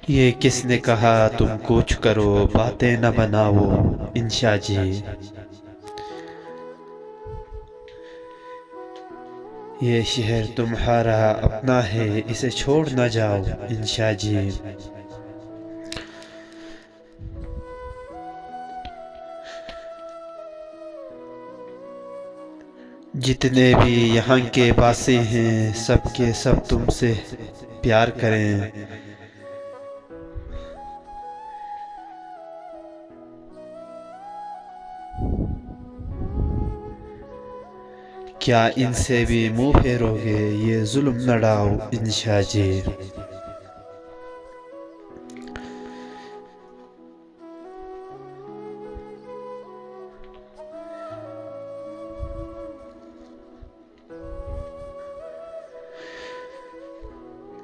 ये किसने कहा तुम कुछ करो बातें न बनाओ इंशा जी। ये शहर तुम्हारा अपना है, इसे छोड़ न जाओ इंशा जी। जितने भी यहाँ के वासी हैं सब के सब तुमसे प्यार करें। क्या इनसे भी मुंह फेरोगे, ये जुल्म न डाओ इंशा जी।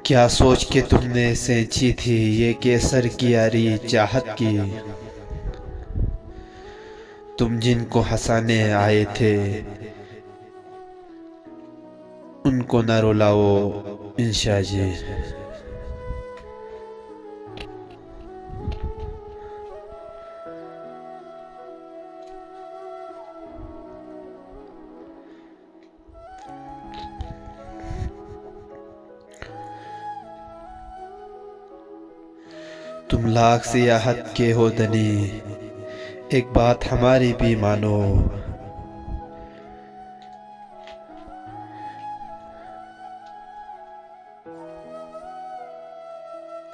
क्या सोच के तुमने सेंची थी ये केसर की यारी चाहत की। तुम जिनको हंसाने आए थे उनको न रुलाओ इंशा जी। तुम लाख सियाहत के हो धनी, एक बात हमारी भी मानो।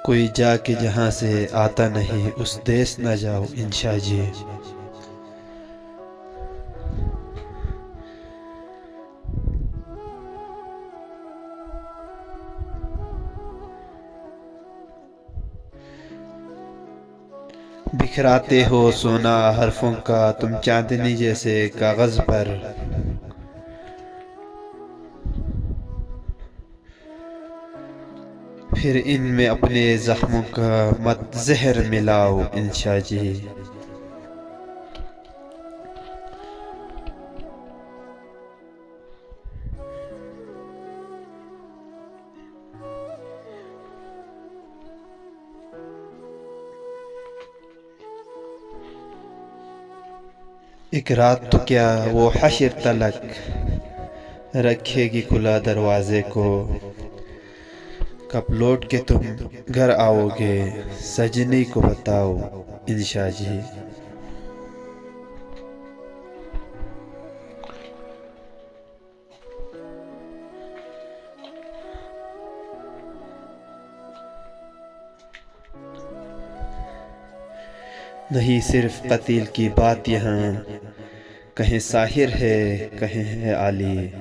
कोई जाके जहाँ से आता नहीं उस देश न जाओ इंशा जी। बिखराते हो सोना हरफों का तुम चांदनी जैसे कागज पर। फिर इनमें अपने जख्मों का मत जहर मिलाओ इंशा जी। एक रात तो क्या वो हश्र तलक रखेगी खुला दरवाजे को। कब लौट के तुम घर आओगे सजनी को बताओ इंशा जी। नहीं सिर्फ कतील की बात यहाँ, कहीं साहिर है कहीं है आली।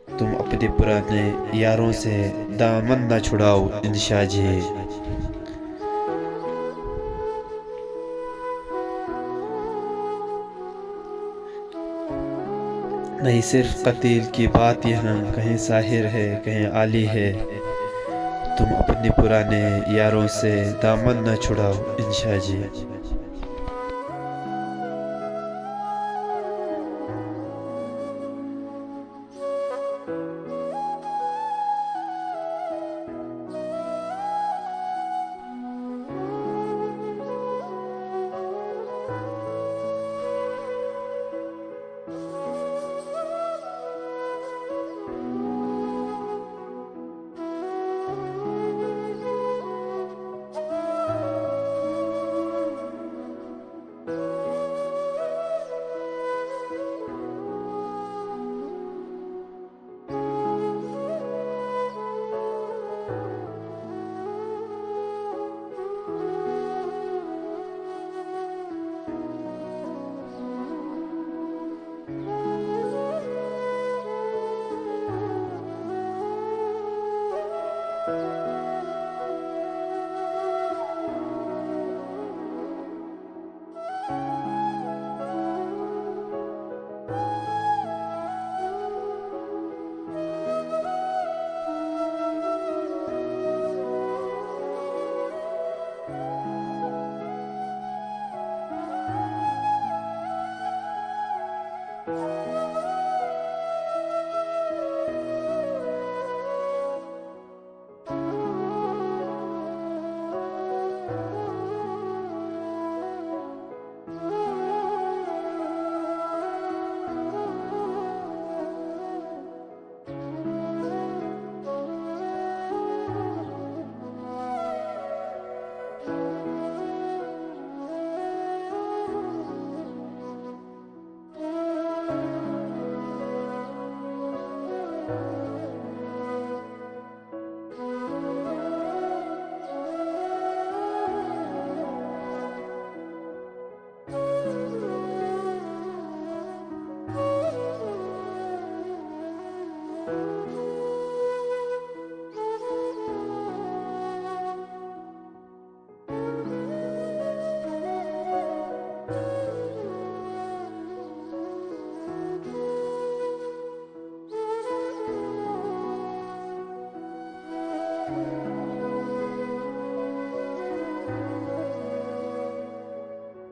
तुम अपने पुराने यारों से दामन न छुड़ाओ इंशा जी। नहीं सिर्फ कतील की बात यहाँ, कहीं साहिर है कहीं आली है। तुम अपने पुराने यारों से दामन न छुड़ाओ इंशा जी।